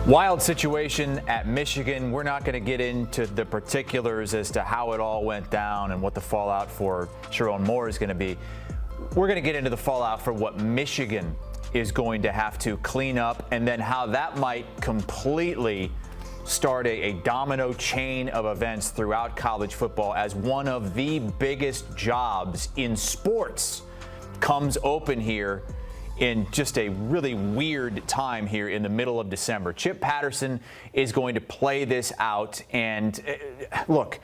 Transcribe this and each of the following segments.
Wild situation at Michigan. We're not going to get into the particulars as to how it all went down and what the fallout for Sharon Moore is going to be. We're going to get into the fallout for what Michigan is going to have to clean up, and then how that might completely start a domino chain of events throughout college football as one of the biggest jobs in sports comes open here in just a really weird time here in the middle of December. Chip Patterson is going to play this out, and look,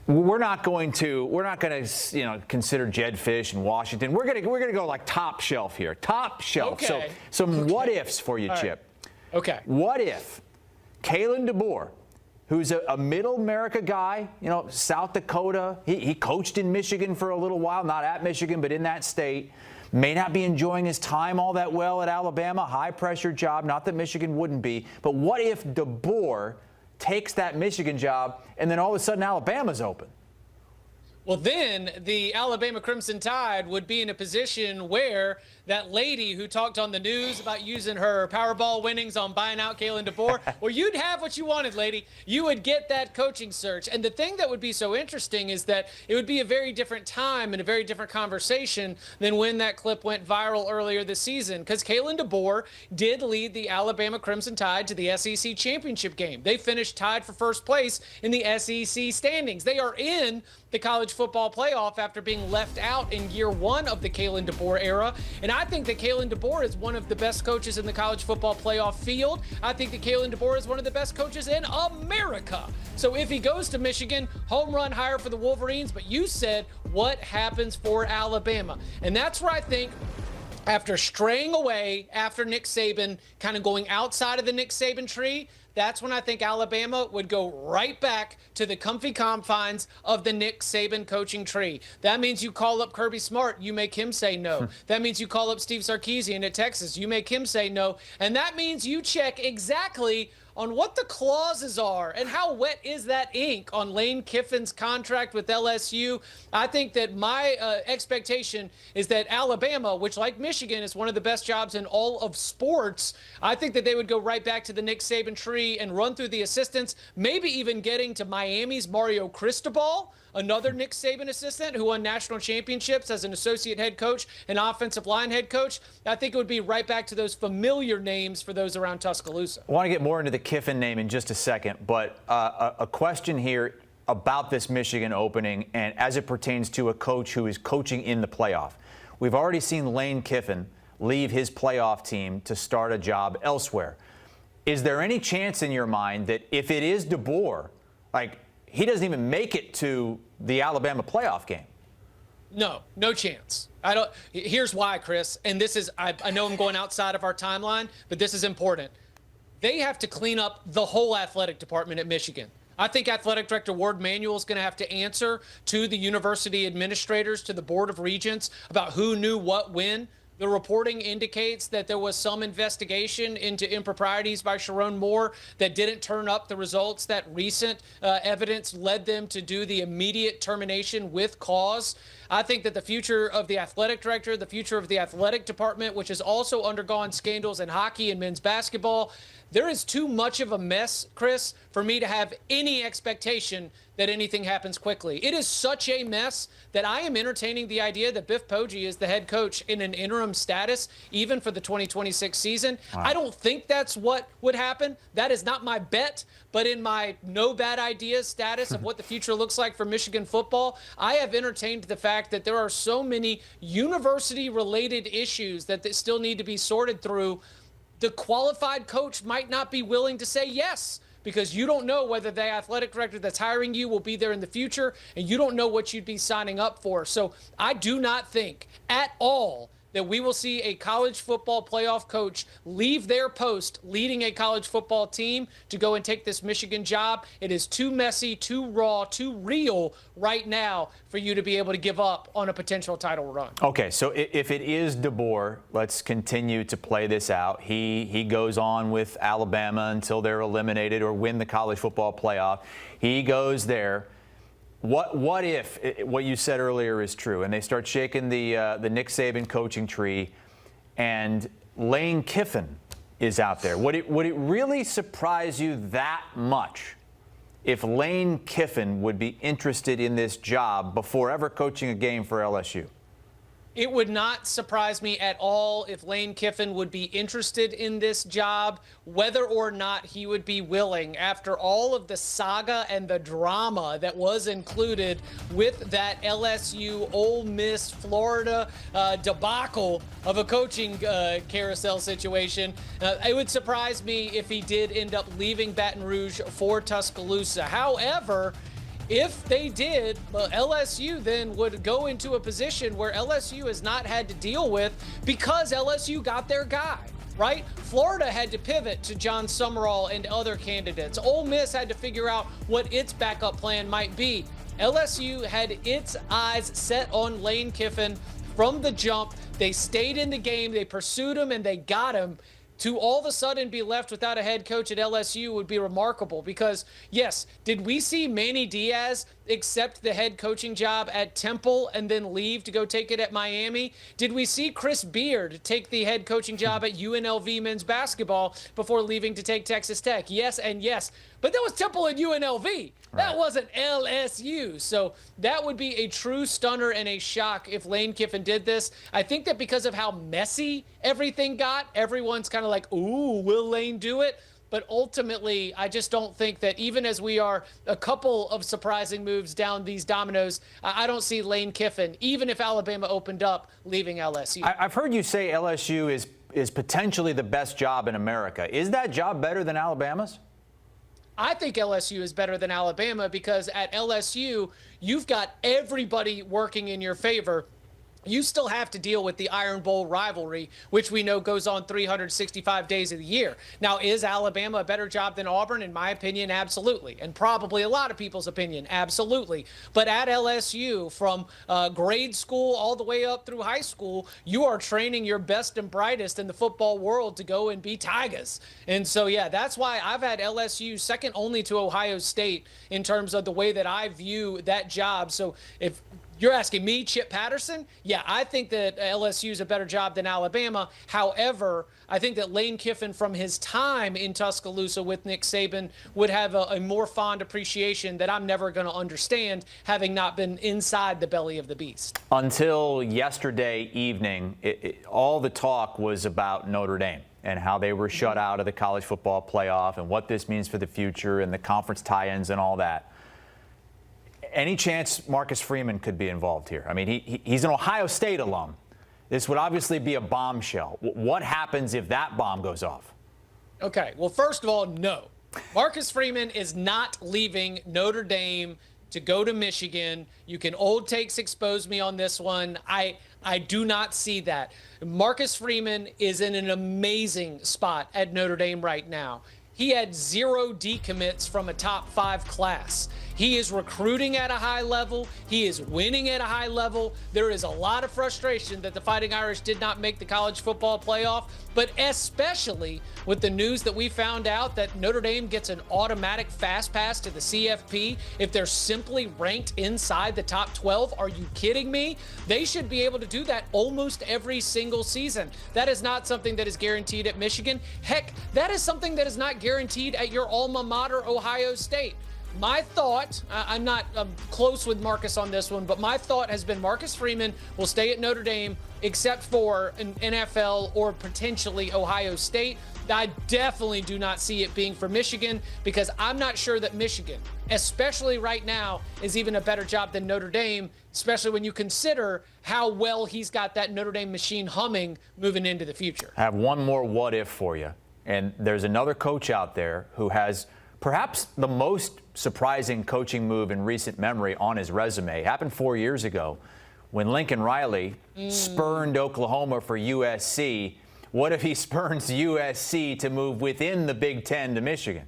we're not going to consider Jedd Fisch in Washington. We're gonna go like top shelf here, top shelf. Okay. So some what ifs for you, Chip. Right. Okay. What if Kalen DeBoer, who's a middle America guy, South Dakota, he coached in Michigan for a little while, not at Michigan, but in that state, may not be enjoying his time all that well at Alabama, high-pressure job, not that Michigan wouldn't be, but what if DeBoer takes that Michigan job and then all of a sudden Alabama's open? Well, then the Alabama Crimson Tide would be in a position where that lady who talked on the news about using her Powerball winnings on buying out Kalen DeBoer, well, you'd have what you wanted, lady. You would get that coaching search. And the thing that would be so interesting is that it would be a very different time and a very different conversation than when that clip went viral earlier this season, because Kalen DeBoer did lead the Alabama Crimson Tide to the SEC championship game. They finished tied for first place in the SEC standings. They are in the college football playoff after being left out in year one of the Kalen DeBoer era. And I think that Kalen DeBoer is one of the best coaches in the college football playoff field. I think that Kalen DeBoer is one of the best coaches in America. So if he goes to Michigan, home run hire for the Wolverines. But you said, what happens for Alabama? And that's where I think, after straying away after Nick Saban, kind of going outside of the Nick Saban tree, that's when I think Alabama would go right back to the comfy confines of the Nick Saban coaching tree. That means you call up Kirby Smart, you make him say no. That means you call up Steve Sarkisian at Texas, you make him say no. And that means you check exactly on what the clauses are and how wet is that ink on Lane Kiffin's contract with LSU. I think that my expectation is that Alabama, which like Michigan is one of the best jobs in all of sports, I think that they would go right back to the Nick Saban tree and run through the assistants, maybe even getting to Miami's Mario Cristobal, another Nick Saban assistant who won national championships as an associate head coach and offensive line head coach. I think it would be right back to those familiar names for those around Tuscaloosa. I want to get more into the Kiffin name in just a second, but a question here about this Michigan opening and as it pertains to a coach who is coaching in the playoff. We've already seen Lane Kiffin leave his playoff team to start a job elsewhere. Is there any chance in your mind that if it is DeBoer, he doesn't even make it to the Alabama playoff game? No chance. Here's why, Chris. And this is, I know I'm going outside of our timeline, but this is important. They have to clean up the whole athletic department at Michigan. I think Athletic Director Ward Manuel is going to have to answer to the university administrators, to the Board of Regents, about who knew what when. The reporting indicates that there was some investigation into improprieties by Sharon Moore that didn't turn up the results that recent evidence led them to do the immediate termination with cause. I think that the future of the athletic director, the future of the athletic department, which has also undergone scandals in hockey and men's basketball, there is too much of a mess, Chris, for me to have any expectation that anything happens quickly. It is such a mess that I am entertaining the idea that Biff Poggi is the head coach in an interim status, even for the 2026 season. Wow. I don't think that's what would happen. That is not my bet, but in my no bad ideas status of what the future looks like for Michigan football, I have entertained the fact that there are so many university-related issues that still need to be sorted through. The qualified coach might not be willing to say yes, because you don't know whether the athletic director that's hiring you will be there in the future, and you don't know what you'd be signing up for. So I do not think at all that we will see a college football playoff coach leave their post leading a college football team to go and take this Michigan job. It is too messy, too raw, too real right now for you to be able to give up on a potential title run. Okay, so if it is DeBoer, let's continue to play this out. He goes on with Alabama until they're eliminated or win the college football playoff. He goes there. What if what you said earlier is true, and they start shaking the Nick Saban coaching tree, and Lane Kiffin is out there. Would it really surprise you that much if Lane Kiffin would be interested in this job before ever coaching a game for LSU? It would not surprise me at all if Lane Kiffin would be interested in this job, whether or not he would be willing, after all of the saga and the drama that was included with that LSU, Ole Miss, Florida debacle of a coaching carousel situation. It would surprise me if he did end up leaving Baton Rouge for Tuscaloosa. However, if they did, LSU then would go into a position where LSU has not had to deal with because LSU got their guy, right? Florida had to pivot to John Summerall and other candidates. Ole Miss had to figure out what its backup plan might be. LSU had its eyes set on Lane Kiffin from the jump. They stayed in the game, they pursued him, and they got him. To all of a sudden be left without a head coach at LSU would be remarkable because, yes, did we see Manny Diaz accept the head coaching job at Temple and then leave to go take it at Miami? Did we see Chris Beard take the head coaching job at UNLV men's basketball before leaving to take Texas Tech? Yes and yes. But that was Temple and UNLV. That wasn't LSU. So that would be a true stunner and a shock if Lane Kiffin did this. I think that because of how messy everything got, everyone's kind of like, ooh, will Lane do it? But ultimately, I just don't think that even as we are a couple of surprising moves down these dominoes, I don't see Lane Kiffin, even if Alabama opened up, leaving LSU. I've heard you say LSU is potentially the best job in America. Is that job better than Alabama's? I think LSU is better than Alabama because at LSU, you've got everybody working in your favor. You still have to deal with the Iron Bowl rivalry, which we know goes on 365 days of the year. Now, is Alabama a better job than Auburn? In my opinion, absolutely. And probably a lot of people's opinion, absolutely. But at LSU, from grade school all the way up through high school, you are training your best and brightest in the football world to go and be Tigers. And so, yeah, that's why I've had LSU second only to Ohio State in terms of the way that I view that job. So if you're asking me, Chip Patterson? Yeah, I think that LSU is a better job than Alabama. However, I think that Lane Kiffin, from his time in Tuscaloosa with Nick Saban, would have a more fond appreciation that I'm never going to understand, having not been inside the belly of the beast. Until yesterday evening, all the talk was about Notre Dame and how they were shut out of the college football playoff and what this means for the future and the conference tie-ins and all that. Any chance Marcus Freeman could be involved here? I mean, he's an Ohio State alum. This would obviously be a bombshell. What happens if that bomb goes off? Okay, well, first of all, no. Marcus Freeman is not leaving Notre Dame to go to Michigan. You can old takes expose me on this one. I do not see that. Marcus Freeman is in an amazing spot at Notre Dame right now. He had 0 decommits from a top 5 class. He is recruiting at a high level. He is winning at a high level. There is a lot of frustration that the Fighting Irish did not make the college football playoff, but especially with the news that we found out that Notre Dame gets an automatic fast pass to the CFP if they're simply ranked inside the top 12. Are you kidding me? They should be able to do that almost every single season. That is not something that is guaranteed at Michigan. Heck, that is something that is not guaranteed at your alma mater, Ohio State. My thought, I'm not close with Marcus on this one, but my thought has been Marcus Freeman will stay at Notre Dame except for an NFL or potentially Ohio State. I definitely do not see it being for Michigan because I'm not sure that Michigan, especially right now, is even a better job than Notre Dame, especially when you consider how well he's got that Notre Dame machine humming moving into the future. I have one more what if for you. And there's another coach out there who has perhaps the most surprising coaching move in recent memory on his resume. It happened 4 years ago when Lincoln Riley spurned Oklahoma for USC. What if he spurns USC to move within the Big Ten to Michigan?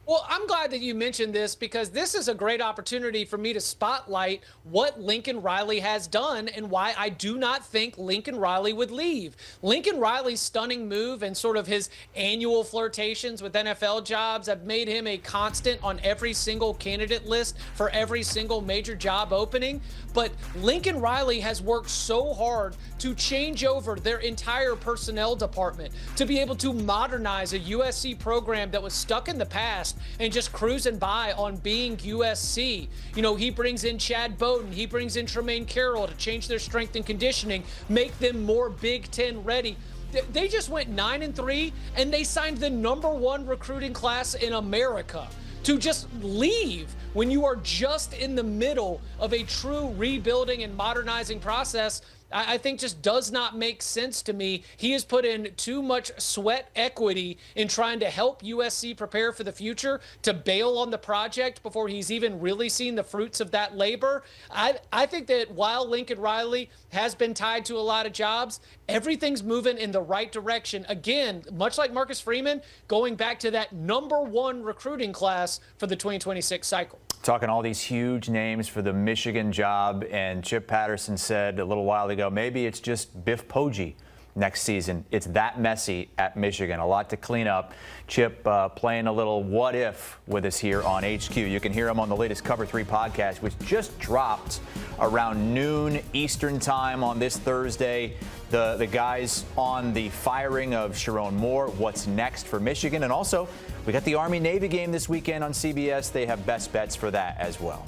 Well, I'm glad that you mentioned this because this is a great opportunity for me to spotlight what Lincoln Riley has done and why I do not think Lincoln Riley would leave. Lincoln Riley's stunning move and sort of his annual flirtations with NFL jobs have made him a constant on every single candidate list for every single major job opening. But Lincoln Riley has worked so hard to change over their entire personnel department, to be able to modernize a USC program that was stuck in the past and just cruising by on being USC. You know, he brings in Chad Bowden, he brings in Tremaine Carroll to change their strength and conditioning, make them more Big Ten ready. They just went 9-3 and they signed the #1 recruiting class in America. To just leave when you are just in the middle of a true rebuilding and modernizing process, I think just does not make sense to me. He has put in too much sweat equity in trying to help USC prepare for the future to bail on the project before he's even really seen the fruits of that labor. I think that while Lincoln Riley has been tied to a lot of jobs, everything's moving in the right direction. Again, much like Marcus Freeman, going back to that #1 recruiting class for the 2026 cycle. Talking all these huge names for the Michigan job, and Chip Patterson said a little while ago, maybe it's just Biff Poggi next season. It's that messy at Michigan. A lot to clean up. Chip playing a little what if with us here on HQ. You can hear him on the latest Cover 3 podcast, which just dropped around noon Eastern time on this Thursday. The guys on the firing of Sharon Moore, what's next for Michigan, and also we got the Army-Navy game this weekend on CBS. They have best bets for that as well.